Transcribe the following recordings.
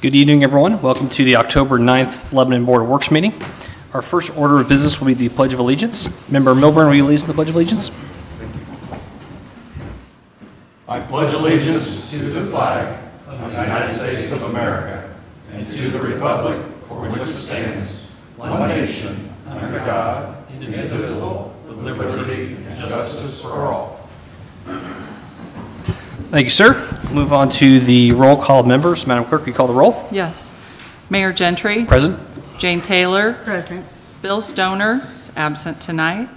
Good evening, everyone. Welcome to the October 9th Lebanon Board of Works meeting. Our first order of business will be the Pledge of Allegiance. Member Milburn, will you lead us in the Pledge of Allegiance? I pledge allegiance to the flag of the United States of America and to the republic for which it stands, one nation, under God, indivisible, with liberty and justice for all. Thank you, sir. Move on to the roll call of members. Madam Clerk, will you call the roll? Yes. Mayor Gentry. Present. Jane Taylor. Present. Bill Stoner is absent tonight.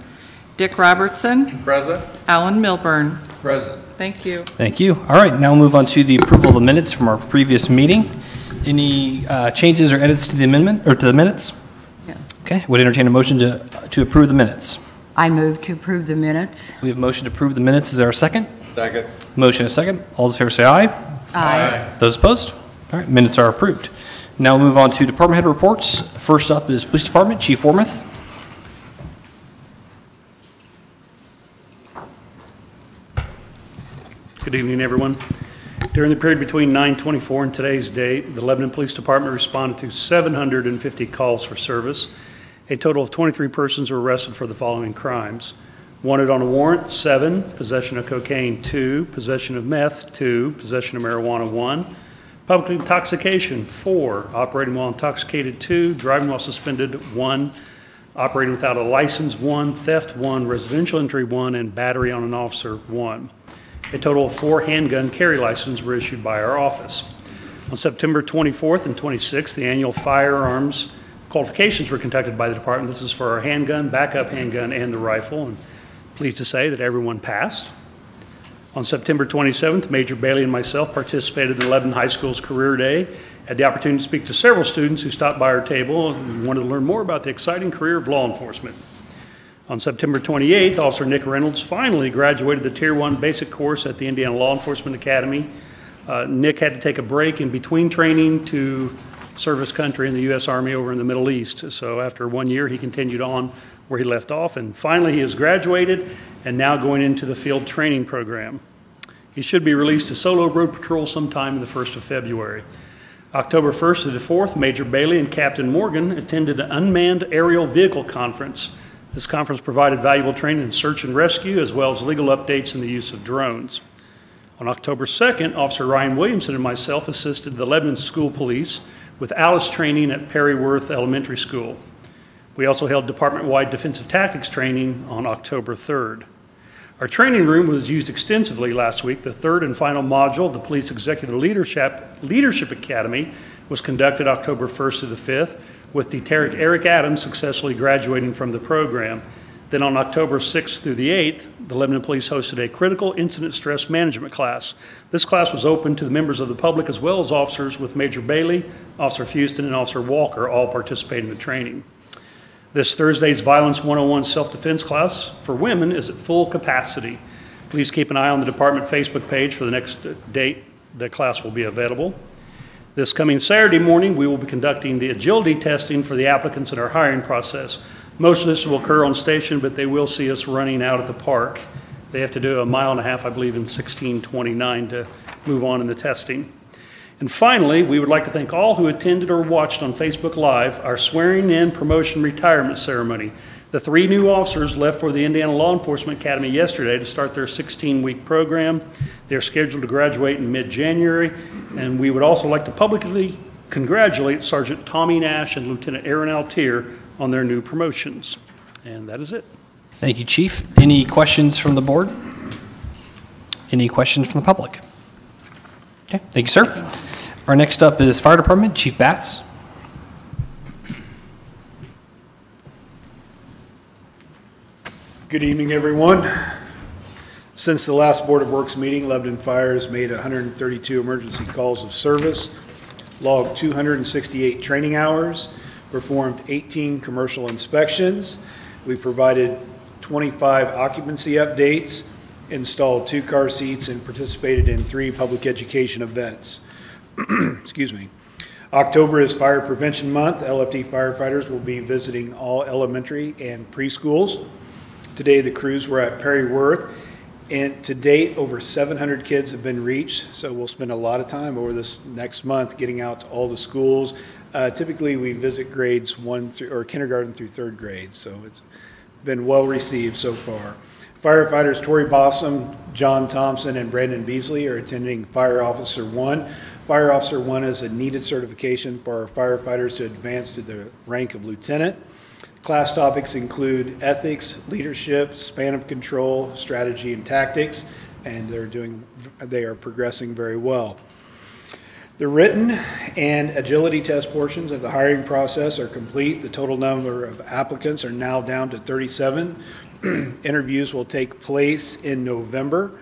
Dick Robertson. Present. Alan Milburn. Present. Thank you. Thank you. All right, now we'll move on to the approval of the minutes from our previous meeting. Any changes or edits to the amendment or to the minutes? Yeah. Okay, would entertain a motion to approve the minutes. I move to approve the minutes. We have a motion to approve the minutes. Is there a second? Second. Motion and a second. All those in favor say aye. Aye. Those opposed? All right, minutes are approved. Now we'll move on to department head reports. First up is Police Department, Chief Wormuth. Good evening, everyone. During the period between 9/24 and today's date, the Lebanon Police Department responded to 750 calls for service. A total of 23 persons were arrested for the following crimes. Wanted on a warrant, 7, possession of cocaine, 2, possession of meth, 2, possession of marijuana, 1, public intoxication, 4, operating while intoxicated, 2, driving while suspended, 1, operating without a license, 1, theft, 1, residential injury, 1, and battery on an officer, 1. A total of 4 handgun carry licenses were issued by our office. On September 24th and 26th, the annual firearms qualifications were conducted by the department. This is for our handgun, backup handgun, and the rifle. And pleased to say that everyone passed. On September 27th, Major Bailey and myself participated in the Lebanon High School's Career Day. Had the opportunity to speak to several students who stopped by our table and wanted to learn more about the exciting career of law enforcement. On September 28th, Officer Nick Reynolds finally graduated the Tier 1 basic course at the Indiana Law Enforcement Academy. Nick had to take a break in between training to serve his country in the U.S. Army over in the Middle East. So after 1 year, he continued on where he left off, and finally he has graduated and now going into the field training program. He should be released to solo road patrol sometime in the 1st of February. October 1st to the 4th, Major Bailey and Captain Morgan attended an unmanned aerial vehicle conference. This conference provided valuable training in search and rescue as well as legal updates in the use of drones. On October 2nd, Officer Ryan Williamson and myself assisted the Lebanon School Police with Alice training at Perry Worth Elementary School. We also held department-wide defensive tactics training on October 3rd. Our training room was used extensively last week. The third and final module of the Police Executive Leadership Academy was conducted October 1st to the 5th, with Lieutenant Eric Adams successfully graduating from the program. Then on October 6th through the 8th, the Lebanon Police hosted a critical incident stress management class. This class was open to the members of the public as well as officers, with Major Bailey, Officer Fuston, and Officer Walker all participating in the training. This Thursday's Violence 101 self-defense class for women is at full capacity. Please keep an eye on the department Facebook page for the next date the class will be available. This coming Saturday morning, we will be conducting the agility testing for the applicants in our hiring process. Most of this will occur on station, but they will see us running out at the park. They have to do 1.5 miles, I believe, in 1629 to move on in the testing. And finally, we would like to thank all who attended or watched on Facebook Live our swearing-in promotion retirement ceremony. The 3 new officers left for the Indiana Law Enforcement Academy yesterday to start their 16-week program. They're scheduled to graduate in mid-January, and we would also like to publicly congratulate Sergeant Tommy Nash and Lieutenant Aaron Altier on their new promotions. And that is it. Thank you, Chief. Any questions from the board? Any questions from the public? Okay, thank you, sir. Our next up is Fire Department, Chief Batts. Good evening, everyone. Since the last Board of Works meeting, Lebanon Fire has made 132 emergency calls of service, logged 268 training hours, performed 18 commercial inspections. We provided 25 occupancy updates, installed 2 car seats, and participated in 3 public education events. Excuse me. October is Fire Prevention Month. LFD firefighters will be visiting all elementary and preschools. Today the crews were at Perry Worth And to date, over 700 kids have been reached, so we'll spend a lot of time over this next month getting out to all the schools. Typically, we visit grades 1 through, or kindergarten through 3rd grade, so it's been well received so far. Firefighters Tori Bossum, John Thompson, and Brandon Beasley are attending Fire Officer 1. Fire Officer 1 is a needed certification for our firefighters to advance to the rank of lieutenant. Class topics include ethics, leadership, span of control, strategy, and tactics, and they are progressing very well. The written and agility test portions of the hiring process are complete. The total number of applicants are now down to 37. Interviews will take place in November,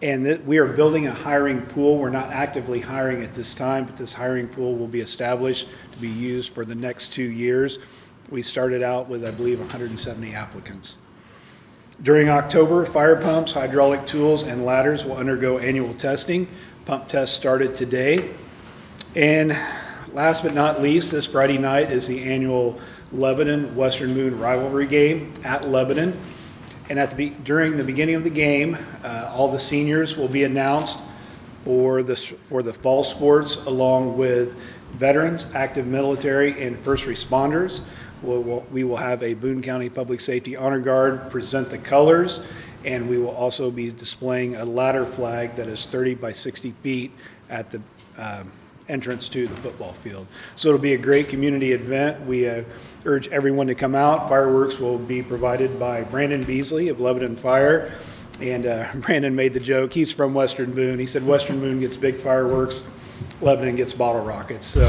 and we are building a hiring pool. We're not actively hiring at this time, but this hiring pool will be established to be used for the next 2 years. We started out with, I believe, 170 applicants. During October, fire pumps, hydraulic tools, and ladders will undergo annual testing. Pump tests started today. And last but not least, this Friday night is the annual Lebanon Western Moon rivalry game at Lebanon. And during the beginning of the game, all the seniors will be announced for the fall sports, along with veterans, active military, and first responders. We will have a Boone County Public Safety Honor Guard present the colors, and we will also be displaying a ladder flag that is 30 by 60 feet at the entrance to the football field. So it'll be a great community event. We urge everyone to come out. Fireworks will be provided by Brandon Beasley of Lebanon Fire. And Brandon made the joke, he's from Western Boone. He said Western Boone gets big fireworks, Lebanon gets bottle rockets. So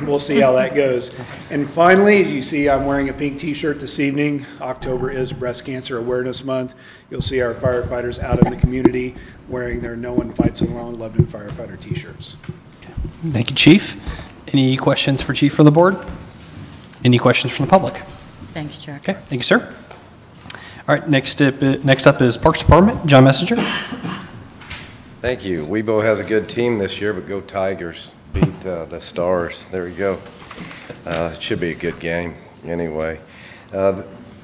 we'll see how that goes. And finally, you see I'm wearing a pink t-shirt this evening. October is Breast Cancer Awareness Month. You'll see our firefighters out in the community wearing their No One Fights Alone Lebanon firefighter t-shirts. Thank you, Chief. Any questions for Chief from the board? Any questions from the public? Thanks, Chuck. Okay, thank you, sir. All right, next up is Parks Department. John Messenger. Thank you. Webo has a good team this year, but go Tigers. Beat the Stars. There we go. It should be a good game anyway.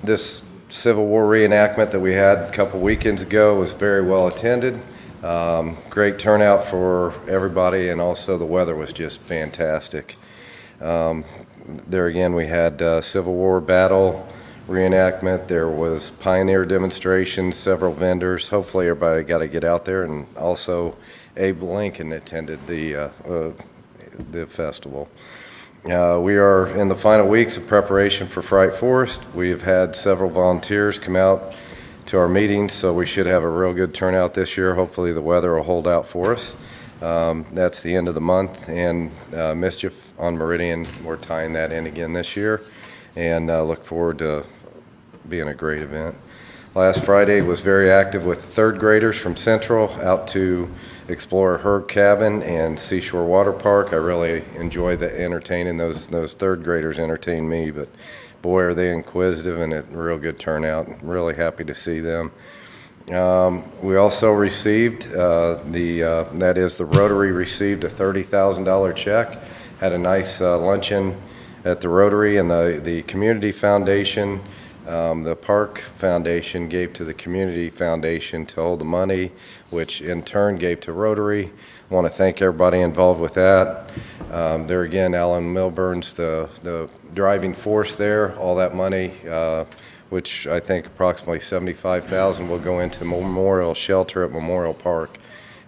This Civil War reenactment that we had a couple weekends ago was very well attended. Great turnout for everybody, and also the weather was just fantastic. There again, we had Civil War battle reenactment. There was pioneer demonstrations, several vendors. Hopefully everybody got to get out there, and also Abe Lincoln attended the festival. We are in the final weeks of preparation for Fright Forest. We've had several volunteers come out to our meetings, so we should have a real good turnout this year. Hopefully the weather will hold out for us. That's the end of the month, and Mischief on Meridian, we're tying that in again this year, and look forward to being a great event. Last Friday was very active with third graders from Central out to explore Herb Cabin and Seashore Water Park. I really enjoy the entertaining. Those third graders entertain me, but boy, are they inquisitive, and a real good turnout. Really happy to see them. We also received, that is, the Rotary received a $30,000 check. Had a nice luncheon at the Rotary, and the Community Foundation, the Park Foundation gave to the Community Foundation to hold the money, which in turn gave to Rotary. I want to thank everybody involved with that. There again, Alan Milburn's the driving force there. All that money, which I think approximately $75,000 will go into Memorial Shelter at Memorial Park.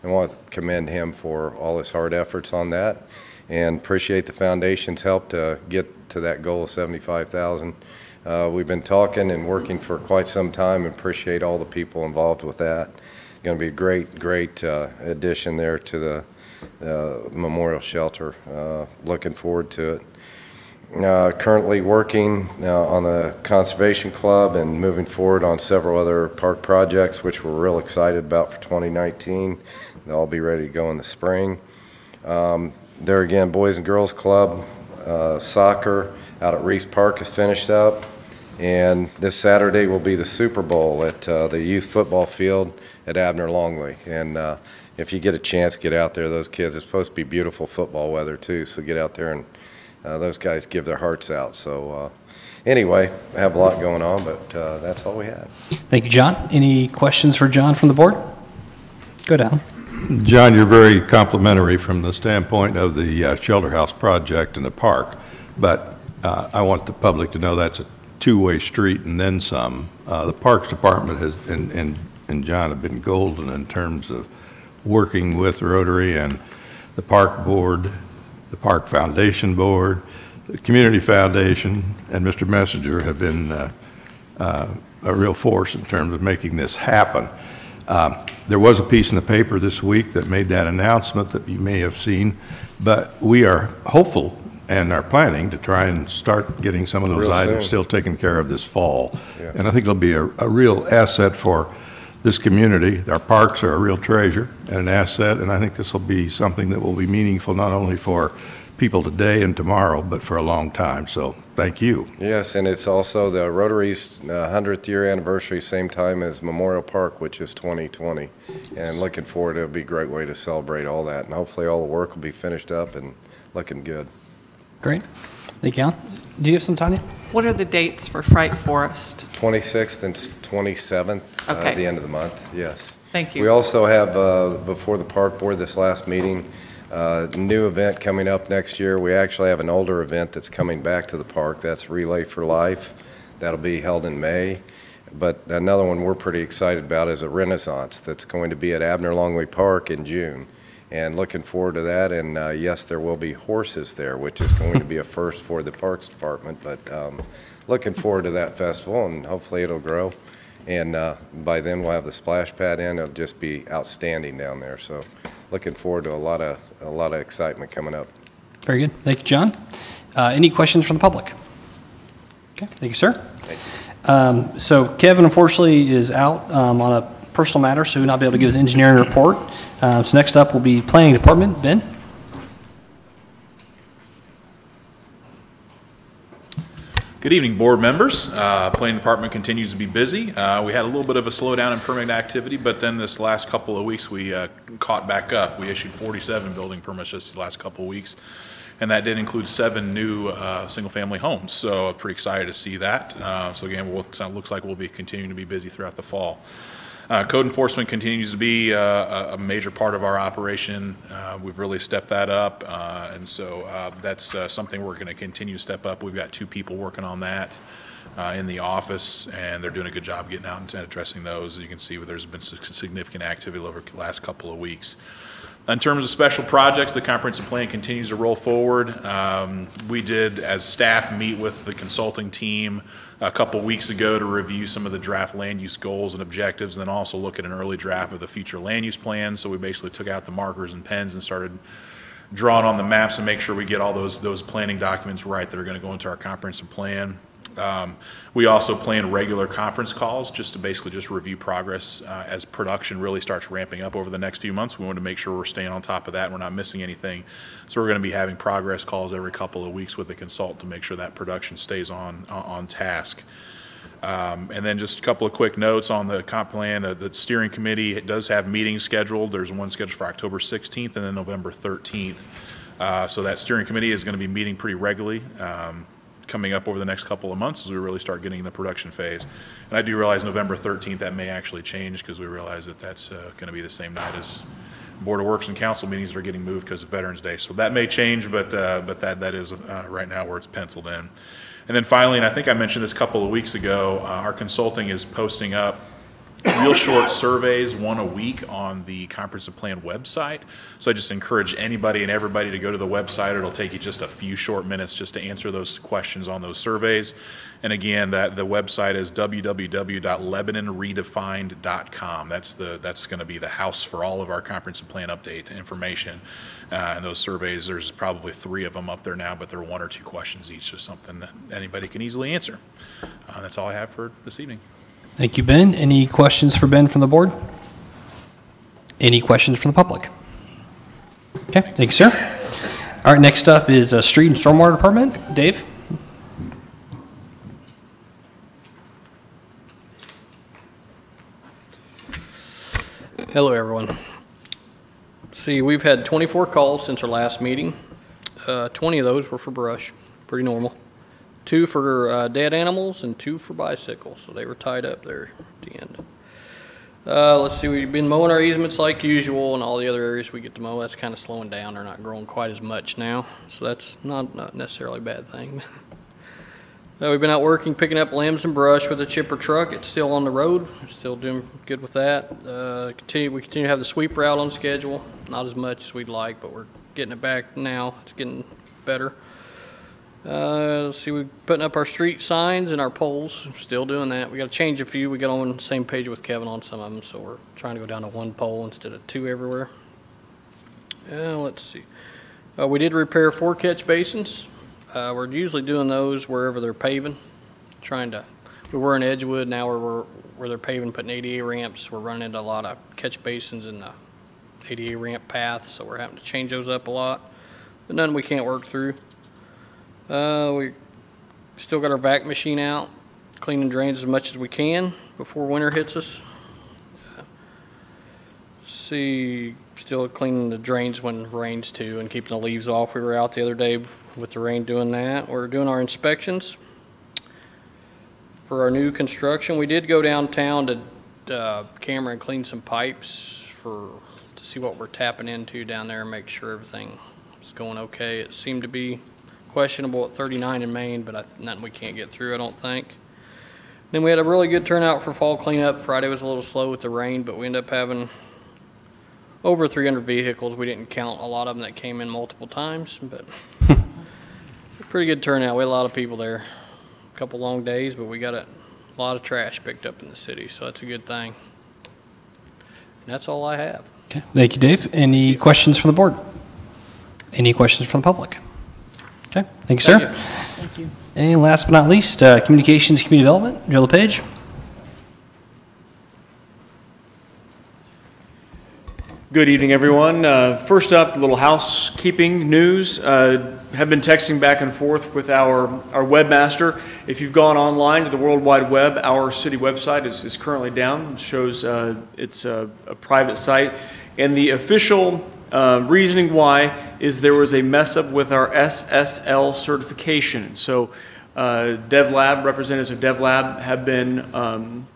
And I want to commend him for all his hard efforts on that, and appreciate the foundation's help to get to that goal of $75,000. We've been talking and working for quite some time, and appreciate all the people involved with that. Going to be a great addition there to the Memorial Shelter. Looking forward to it. Currently working on the Conservation Club and moving forward on several other park projects, which we're real excited about for 2019. They'll all be ready to go in the spring. There again, Boys and Girls Club soccer out at Reese Park is finished up, and this Saturday will be the Super Bowl at the youth football field at Abner Longley. And if you get a chance, get out there. Those kids, it's supposed to be beautiful football weather too, so get out there those guys give their hearts out. So anyway, I have a lot going on, but that's all we have. Thank you, John. Any questions for John from the board? Go down. John, you're very complimentary from the standpoint of the shelter house project and the park, but I want the public to know that's a two-way street and then some. The Parks Department has, and John have been golden in terms of working with Rotary and the Park Board, the Park Foundation Board, the Community Foundation, and Mr. Messenger have been a real force in terms of making this happen. There was a piece in the paper this week that made that announcement that you may have seen, but we are hopeful and are planning to try and start getting some of those Real items soon. still taken care of this fall. Yeah. And I think it'll be a real asset for this community. Our parks are a real treasure and an asset, and I think this will be something that will be meaningful not only for people today and tomorrow, but for a long time. So thank you. Yes, and it's also the Rotary's 100th year anniversary, same time as Memorial Park, which is 2020. And looking forward, it'll be a great way to celebrate all that. And hopefully all the work will be finished up and looking good. Great. Thank you, Alan. Do you have some, Tanya? What are the dates for Fright Forest? 26th and 27th Okay. at the end of the month, yes. Thank you. We also have, before the park board this last meeting, new event coming up next year. We actually have an older event that's coming back to the park. That's Relay for Life. That'll be held in May. But another one we're pretty excited about is a Renaissance that's going to be at Abner Longley Park in June. And looking forward to that. And yes, there will be horses there, which is going to be a first for the Parks Department. But looking forward to that festival, and hopefully it'll grow. And by then we'll have the splash pad in. It'll just be outstanding down there. So looking forward to a lot of excitement coming up. Very good. Thank you, John. Any questions from the public? Okay, thank you, sir. Thank you. So Kevin, unfortunately, is out on a personal matter, so he will not be able to give his engineering report. So next up will be Planning Department. Ben? Good evening, board members. Planning Department continues to be busy. We had a little bit of a slowdown in permit activity, but then this last couple of weeks we caught back up. We issued 47 building permits just the last couple of weeks, and that did include 7 new single-family homes. So I'm pretty excited to see that. So again, it looks like we'll be continuing to be busy throughout the fall. Code enforcement continues to be a major part of our operation. We've really stepped that up, and so that's something we're going to continue to step up. We've got 2 people working on that in the office, and they're doing a good job getting out and addressing those. As you can see, there's been significant activity over the last couple of weeks. In terms of special projects, the comprehensive plan continues to roll forward. We did, as staff, meet with the consulting team a couple weeks ago to review some of the draft land use goals and objectives, and then also look at an early draft of the future land use plan. So we basically took out the markers and pens and started drawing on the maps and make sure we get all those planning documents right that are going to go into our comprehensive plan. We also plan regular conference calls just to basically just review progress as production really starts ramping up over the next few months. We want to make sure we're staying on top of that and we're not missing anything. So we're going to be having progress calls every couple of weeks with the consultant to make sure that production stays on task. And then just a couple of quick notes on the comp plan. The steering committee, it does have meetings scheduled. There's one scheduled for October 16th and then November 13th. So that steering committee is going to be meeting pretty regularly coming up over the next couple of months as we really start getting in the production phase. And I do realize November 13th, that may actually change because we realize that that's going to be the same night as Board of Works and Council meetings that are getting moved because of Veterans Day. So that may change, but that is right now where it's penciled in. And then finally, and I think I mentioned this a couple of weeks ago, our consulting is posting up real short surveys, 1 a week, on the comprehensive plan website. So I just encourage anybody and everybody to go to the website. It'll take you just a few short minutes just to answer those questions on those surveys. And again, the website is www.lebanonredefined.com. That's going to be the house for all of our comprehensive plan update information. And those surveys, there's probably 3 of them up there now, but they're 1 or 2 questions each, just something that anybody can easily answer. That's all I have for this evening. Thank you, Ben. Any questions for Ben from the board? Any questions from the public? Okay, thank you, sir. All right, next up is Street and Stormwater Department. Dave? Hello, everyone. See, we've had 24 calls since our last meeting. 20 of those were for brush, pretty normal. 2 for dead animals and 2 for bicycles, so they were tied up there at the end. Let's see, we've been mowing our easements like usual, and all the other areas we get to mow, that's kind of slowing down. They're not growing quite as much now, so that's not necessarily a bad thing. We've been out working, picking up limbs and brush with a chipper truck. It's still on the road. We're still doing good with that. We continue to have the sweeper out on schedule. Not as much as we'd like, but we're getting it back now. It's getting better. Let's see, we're putting up our street signs and our poles. Still doing that. We got to change a few. We got on the same page with Kevin on some of them, so we're trying to go down to 1 pole instead of 2 everywhere. Let's see. We did repair 4 catch basins. We're usually doing those wherever they're paving. We were in Edgewood, now where they're paving, putting ADA ramps. We're running into a lot of catch basins in the ADA ramp path, so we're having to change those up a lot. But none we can't work through. We still got our vac machine out, cleaning drains as much as we can before winter hits us. See, still cleaning the drains when it rains too, and keeping the leaves off. We were out the other day with the rain doing that. We're doing our inspections for our new construction. We did go downtown to camera and clean some pipes to see what we're tapping into down there and make sure everything is going okay. It seemed to be questionable at 39 in Maine, but nothing we can't get through, I don't think. Then we had a really good turnout for fall cleanup. Friday was a little slow with the rain, but we ended up having over 300 vehicles. We didn't count a lot of them that came in multiple times, but a pretty good turnout. We had a lot of people there. A couple long days, but we got a lot of trash picked up in the city, so that's a good thing. And that's all I have. Okay, thank you, Dave. Any questions from the board? Any questions from the public? Okay, thank you, sir. Thank you. And last but not least, communications, community development, Joe LePage. Good evening, everyone. First up, a little housekeeping news. Have been texting back and forth with our webmaster. If you've gone online to the World Wide Web, our city website is currently down. It shows it's a private site. And the official reasoning why is there was a mess up with our SSL certification. So DevLab, representatives of DevLab have been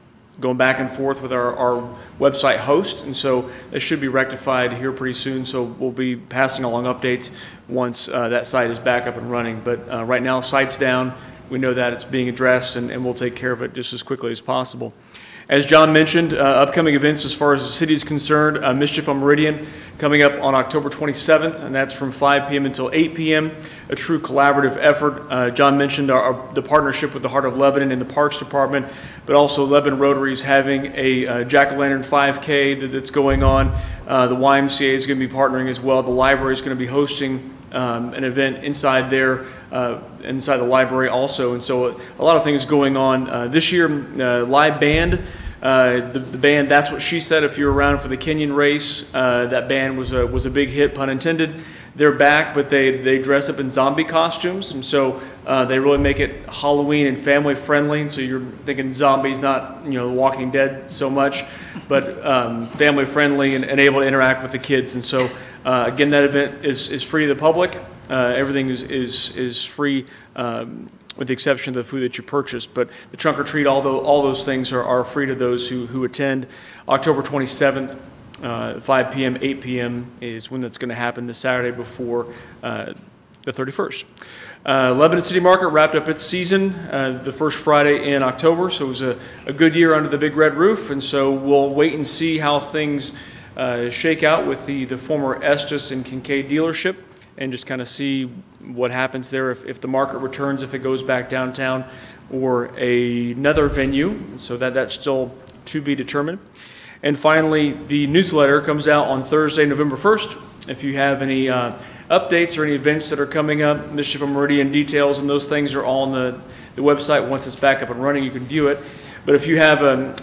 going back and forth with our website host, and so that should be rectified here pretty soon. So we'll be passing along updates once that site is back up and running. But right now, site's down. We know that it's being addressed, and we'll take care of it just as quickly as possible. As John mentioned, upcoming events as far as the city is concerned, Mischief on Meridian coming up on October 27th, and that's from 5 p.m. until 8 p.m., a true collaborative effort. John mentioned the partnership with the Heart of Lebanon and the Parks Department, but also Lebanon Rotary is having a Jack-o'-lantern 5K that's going on. The YMCA is going to be partnering as well. The library is going to be hosting an event inside there, inside the library also. And so a lot of things going on. This year, live band. The band, That's What She Said, if you're around for the Kenyon race, that band was a big hit, pun intended. They're back, but they dress up in zombie costumes, and so they really make it Halloween and family friendly. And so you're thinking zombies, not The Walking Dead so much, but family friendly and able to interact with the kids. And so again, that event is free to the public. Everything is free. With the exception of the food that you purchase. But the trunk or treat, all those things are free to those who attend. October 27th, 5 p.m., 8 p.m. is when that's going to happen, the Saturday before the 31st. Lebanon City Market wrapped up its season the first Friday in October, so it was a good year under the big red roof, and so we'll wait and see how things shake out with the former Estes and Kincaid dealership, and just kind of see what happens there, if the market returns, if it goes back downtown, or another venue. So that's still to be determined. And finally, the newsletter comes out on Thursday, November 1st. If you have any updates or any events that are coming up, Mischief on Meridian details and those things are all on the website. Once it's back up and running, you can view it. But if you have an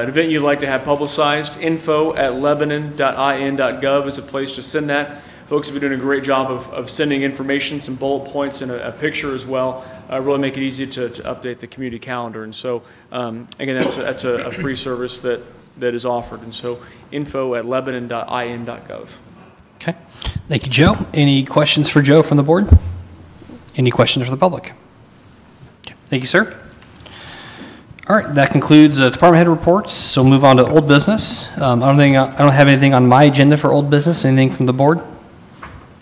event you'd like to have publicized, info@lebanon.in.gov is a place to send that. Folks have been doing a great job of sending information, some bullet points, and a picture as well. Really make it easy to update the community calendar. And so, again, that's a free service that is offered. And so, info@lebanon.in.gov. Okay. Thank you, Joe. Any questions for Joe from the board? Any questions for the public? Okay. Thank you, sir. All right, that concludes department head reports. So we'll move on to old business. I don't have anything on my agenda for old business. Anything from the board?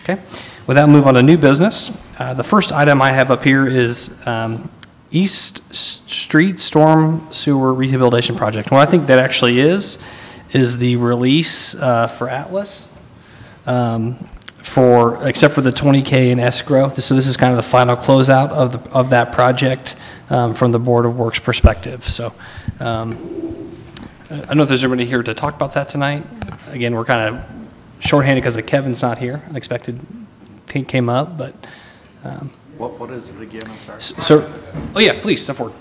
Okay. With that, move on to new business. The first item I have up here is East Street Storm Sewer Rehabilitation Project. What I think that actually is the release for Atlas, except for the $20K in escrow. So this is kind of the final closeout of that project from the Board of Works perspective. So I don't know if there's anybody here to talk about that tonight. Again, we're kind of shorthanded because Kevin's not here. Unexpected thing came up, but. What is it again? I'm sorry. So, oh yeah, please step forward.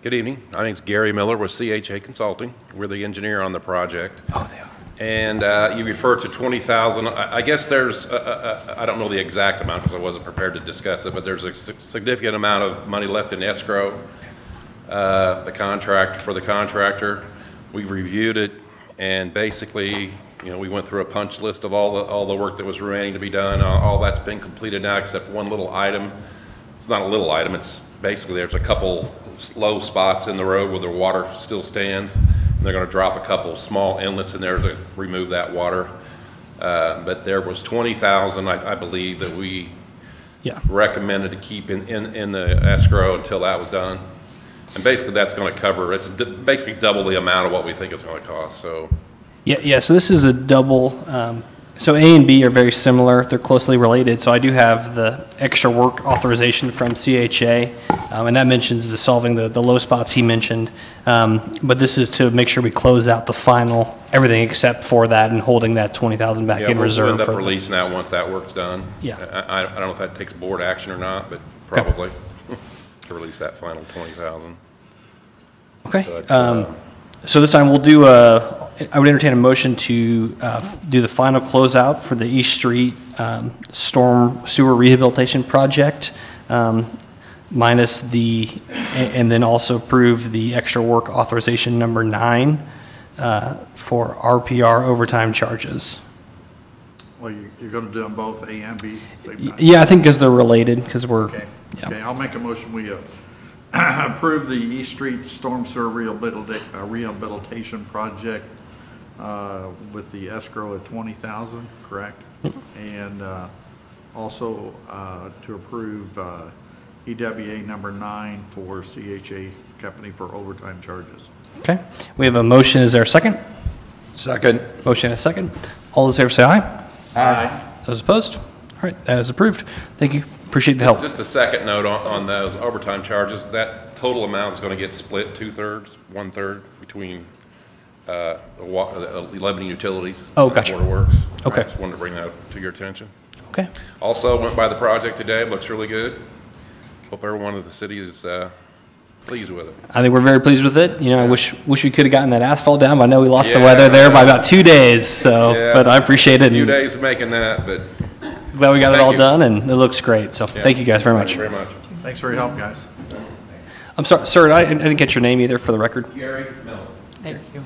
Good evening. My name's Gary Miller with CHA Consulting. We're the engineer on the project. Oh, they are. And you refer to 20,000. I guess there's, I don't know the exact amount because I wasn't prepared to discuss it, but there's a significant amount of money left in escrow. The contractor, we reviewed it, and basically, you know, we went through a punch list of all the work that was remaining to be done. All that's been completed now except one little item. It's not a little item. It's basically there's a couple low spots in the road where the water still stands. And they're going to drop a couple small inlets in there to remove that water. But there was 20,000, I believe, that we recommended to keep in the escrow until that was done. And basically that's going to cover, it's basically double the amount of what we think it's going to cost. So. Yeah. So this is a double. So A and B are very similar. They're closely related. So I do have the extra work authorization from CHA, and that mentions the solving the low spots he mentioned. But this is to make sure we close out the final everything except for that and holding that 20,000 back in reserve. We'll end up releasing that once that work's done. Yeah. I don't know if that takes board action or not, but probably to release that final 20,000. Okay. But, so this time we'll do I would entertain a motion to do the final closeout for the East Street Storm Sewer Rehabilitation Project, minus and then also approve the extra work authorization number 9 for RPR overtime charges. Well, you're going to do them both A and B? Yeah, I think because they're related, because we're. Okay. Yeah. Okay, I'll make a motion. We approve the East Street Storm Sewer Rehabilitation Project with the escrow at 20,000, correct? And also to approve EWA number 9 for CHA Company for overtime charges. Okay. We have a motion. Is there a second? Second. Motion and a second. All those in favor say aye. Aye. Those opposed? All right, that is approved. Thank you. Appreciate the help. Just a second note on those overtime charges. That total amount is going to get split 2/3, 1/3 between the Lebanon Utilities. Oh, gotcha. Board of Works. Okay. I just wanted to bring that to your attention. Okay. Also went by the project today. It looks really good. Hope everyone in the city is pleased with it. I think we're very pleased with it. You know, I wish we could have gotten that asphalt down, but I know we lost the weather there by about 2 days. So, but I appreciate it. A few days of making that, but glad we got it all done, and it looks great. So, thank you guys very much. Thank you very much. Thanks for your help, guys. I'm sorry, sir. I didn't get your name either, for the record. Gary Miller. Thank you.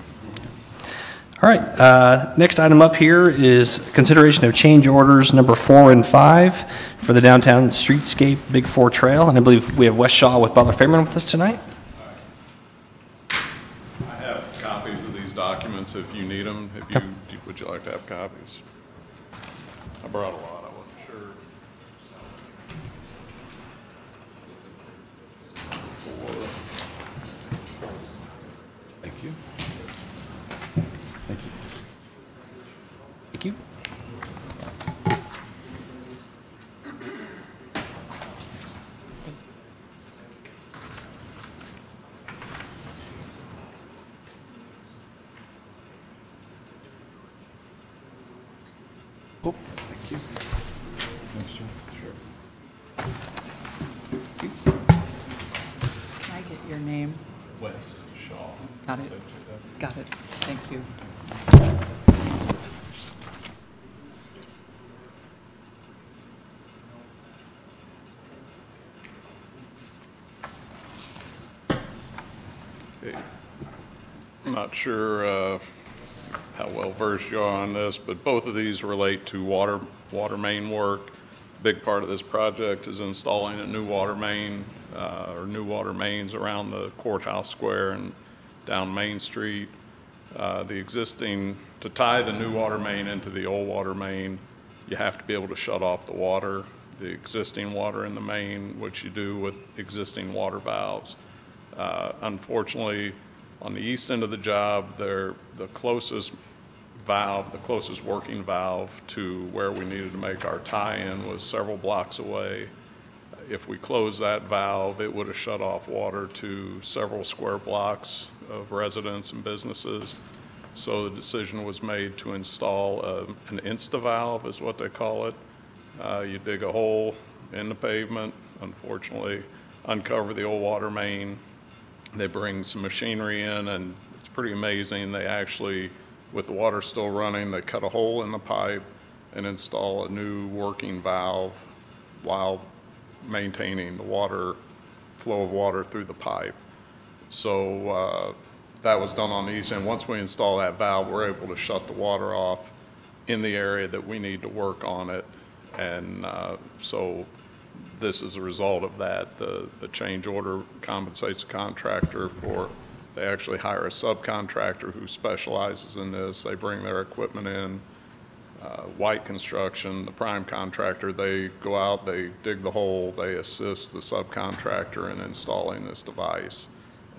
All right. Next item up here is consideration of change orders number 4 and 5 for the downtown streetscape Big 4 Trail, and I believe we have West Shaw with Butler Fairman with us tonight. I have copies of these documents if you need them. Would you like to have copies? I brought a lot. I wasn't sure. Thank you. Thank you. Thank you. Oh, thank you. Yes, sir. Sure. Can I get your name? Wes Shaw. Got it. Got it. Thank you. Okay. I'm not sure how well versed you are on this, but both of these relate to water main work. Big part of this project is installing a new water main or new water mains around the courthouse square and down Main Street. To tie the new water main into the old water main, you have to be able to shut off the water, the existing water in the main, which you do with existing water valves. Unfortunately, on the east end of the job, the closest valve, the closest working valve to where we needed to make our tie-in was several blocks away. If we closed that valve, it would have shut off water to several square blocks of residents and businesses. So the decision was made to install an Insta valve, is what they call it. You dig a hole in the pavement, unfortunately, uncover the old water main. They bring some machinery in, and it's pretty amazing. They actually, with the water still running, they cut a hole in the pipe and install a new working valve while maintaining the flow of water through the pipe. So that was done on the east end. Once we install that valve, we're able to shut the water off in the area that we need to work on it. And so this is a result of that. The change order compensates the contractor for, they actually hire a subcontractor who specializes in this. They bring their equipment in. White Construction, the prime contractor, they go out, they dig the hole, they assist the subcontractor in installing this device.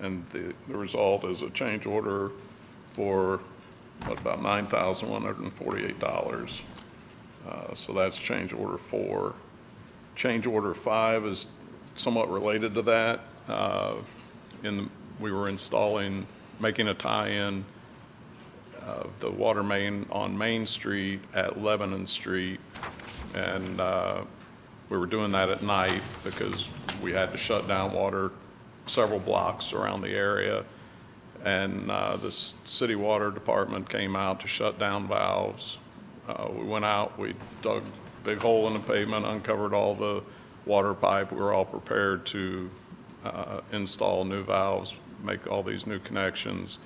And the result is a change order for about $9,148. So that's change order 4. Change order 5 is somewhat related to that. We were making a tie-in of the water main on Main Street at Lebanon Street, and we were doing that at night because we had to shut down water several blocks around the area, and the city water department came out to shut down valves. We went out, we dug a big hole in the pavement, uncovered all the water pipe. We were all prepared to install new valves, make all these new connections,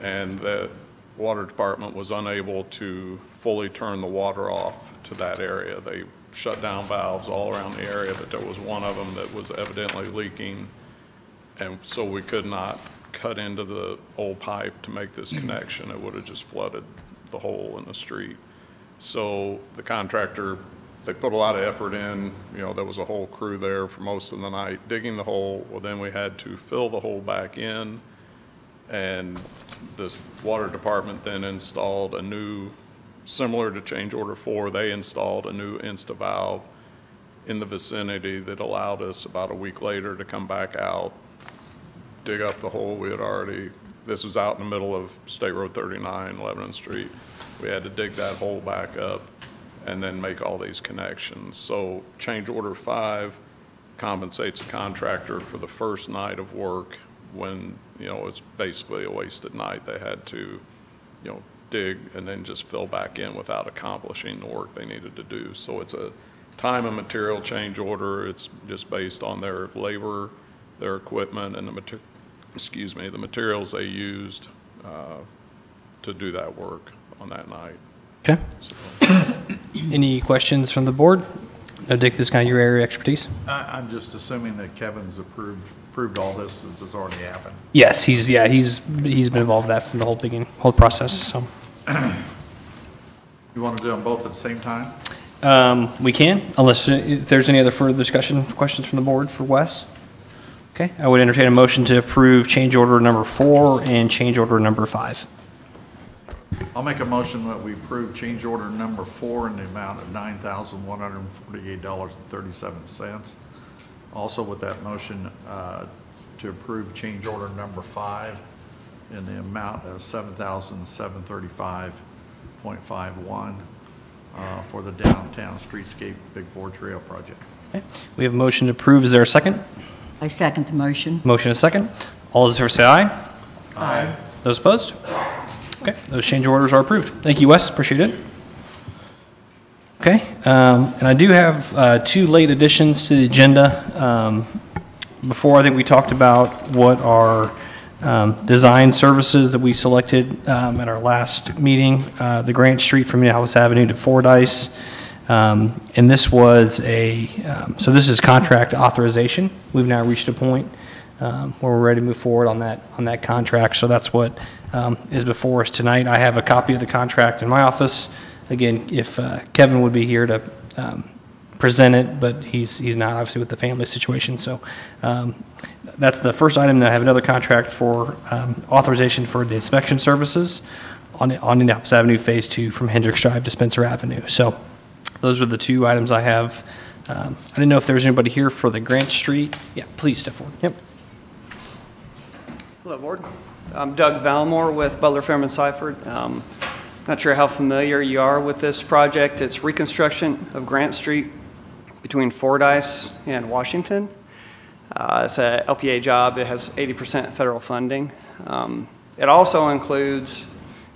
and the water department was unable to fully turn the water off to that area. They shut down valves all around the area, but there was one of them that was evidently leaking, and so we could not cut into the old pipe to make this connection. It would have just flooded the hole in the street. So the contractor, they put a lot of effort in. There was a whole crew there for most of the night digging the hole. Well, then we had to fill the hole back in, and the water department then installed a new, similar to change order 4, they installed a new Insta valve in the vicinity that allowed us about a week later to come back out, dig up the hole we had already, this was out in the middle of State Road 39, Lebanon Street. We had to dig that hole back up and then make all these connections. So change order 5 compensates the contractor for the first night of work when, it's basically a wasted night. They had to, dig and then just fill back in without accomplishing the work they needed to do. So it's a time and material change order. It's just based on their labor, their equipment, and the materials they used to do that work on that night. Okay. Any questions from the board? No, Dick, this is kind of your area of expertise. I'm just assuming that Kevin's approved all this since it's already happened. Yes, he's been involved in that from the whole process. So You want to do them both at the same time? we can, unless if there's any other further discussion, questions from the board for Wes. Okay, I would entertain a motion to approve change order number 4 and change order number 5. I'll make a motion that we approve change order number 4 in the amount of $9,148.37. Also with that motion to approve change order number 5 in the amount of $7,735.51 for the downtown streetscape Big Four Trail project. Okay. We have a motion to approve. Is there a second? I second the motion. Motion is second. All those in favor say aye. Aye. Those opposed? Okay, those change orders are approved. Thank you, Wes. Appreciate it. Okay, and I do have 2 late additions to the agenda. Before, I think we talked about what our design services that we selected at our last meeting, the Grant Street from Minneapolis Avenue to Fordyce. And this was so this is contract authorization. We've now reached a point where we're ready to move forward on that contract. So that's what is before us tonight. I have a copy of the contract in my office. Again, if Kevin would be here to present it, but he's not, obviously, with the family situation. So that's the first item. I have another contract for authorization for the inspection services on Indianapolis Avenue Phase 2 from Hendricks Drive to Spencer Avenue. So those are the two items I have. I didn't know if there was anybody here for the Grant Street. Yeah, please step forward. Yep. Hello, Board. I'm Doug Valmore with Butler, Fairman, Seifert. Not sure how familiar you are with this project. It's reconstruction of Grant Street between Fordyce and Washington. It's a LPA job. It has 80% federal funding. It also includes,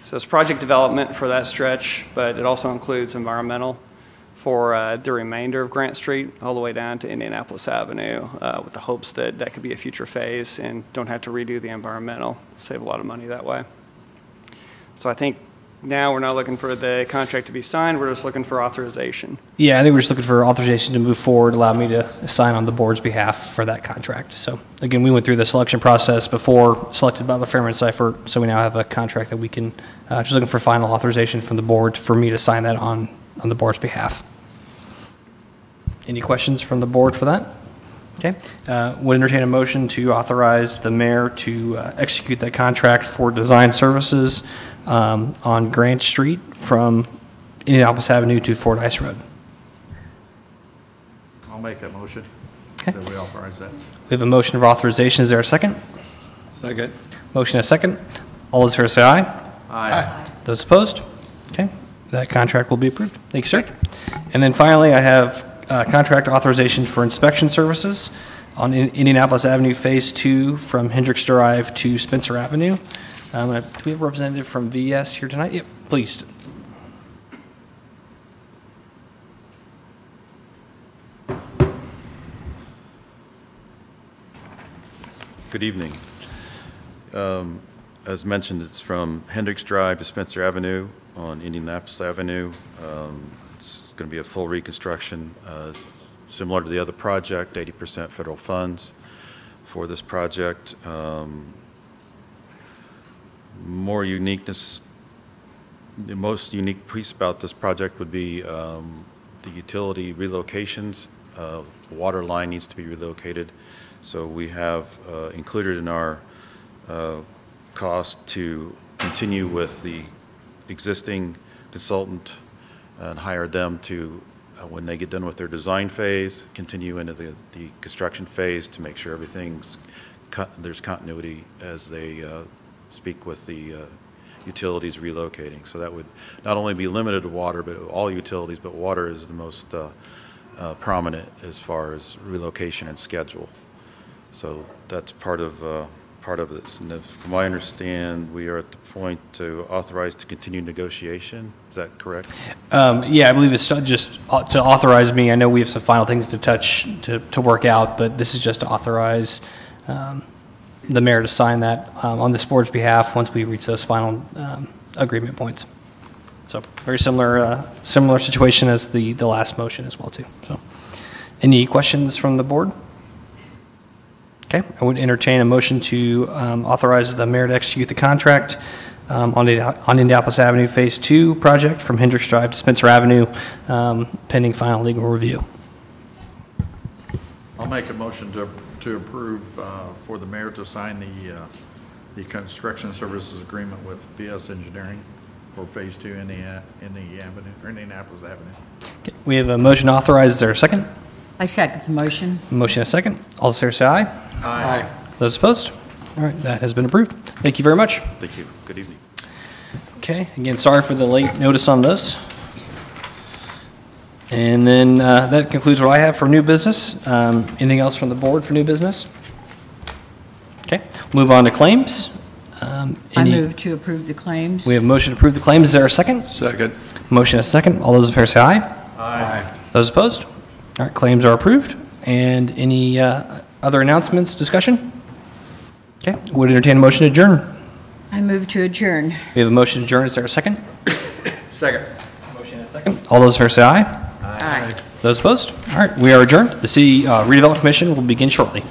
so it's project development for that stretch, but it also includes environmental for the remainder of Grant Street all the way down to Indianapolis Avenue with the hopes that that could be a future phase and don't have to redo the environmental, save a lot of money that way. So I think now we're not looking for the contract to be signed, we're just looking for authorization. Yeah, I think we're just looking for authorization to move forward, allow me to sign on the board's behalf for that contract. So again, we went through the selection process before, selected Butler, Fairman, Seifert, so we now have a contract that we can, just looking for final authorization from the board for me to sign that on the board's behalf. Any questions from the board for that? Okay. Would entertain a motion to authorize the mayor to execute that contract for design services on Grant Street from Indianapolis Avenue to Fordyce Road. I'll make that motion. Okay. That we authorize that. We have a motion of authorization. Is there a second? Second. Motion and a second. All those here say aye. Aye. Those opposed? Okay. That contract will be approved. Thank you, sir. And then finally, I have contract authorization for inspection services on Indianapolis Avenue Phase 2 from Hendricks Drive to Spencer Avenue. Do we have a representative from VS here tonight? Yep, please. Good evening. As mentioned, it's from Hendricks Drive to Spencer Avenue on Indianapolis Avenue. It's going to be a full reconstruction, similar to the other project, 80% federal funds for this project. More uniqueness, the most unique piece about this project would be the utility relocations. The water line needs to be relocated. So we have included in our cost to continue with the existing consultant and hire them to, when they get done with their design phase, continue into the construction phase to make sure everything's, there's continuity as they speak with the utilities relocating. So that would not only be limited to water, but all utilities, but water is the most prominent as far as relocation and schedule. So that's part of this. And from what I understand, we are at the point to authorize to continue negotiation. Is that correct? Yeah, I believe it's just to authorize me. I know we have some final things to work out, but this is just to authorize the mayor to sign that on this board's behalf once we reach those final agreement points. So very similar situation as the last motion as well too. So any questions from the board? Okay, I would entertain a motion to authorize the mayor to execute the contract on Indianapolis Avenue Phase 2 project from Hendricks Drive to Spencer Avenue, pending final legal review. I'll make a motion to approve for the mayor to sign the construction services agreement with VS Engineering for Phase 2 Indianapolis Avenue. Okay, we have a motion to authorize. Is there a second? I second the motion. Motion and a second. All those here say aye. Aye. Those opposed? All right, that has been approved. Thank you very much. Thank you. Good evening. Okay, again, sorry for the late notice on this. And then that concludes what I have for new business. Anything else from the board for new business? Okay, move on to claims. I move to approve the claims. We have a motion to approve the claims. Is there a second? Second. Motion and a second. All those in favor say aye. Aye. Those opposed? All right, claims are approved. And any other announcements, discussion? Okay, would entertain a motion to adjourn. I move to adjourn. We have a motion to adjourn. Is there a second? Second. Motion and a second. All those in favor say aye. Aye. Those opposed? All right, we are adjourned. The City Redevelopment Commission will begin shortly.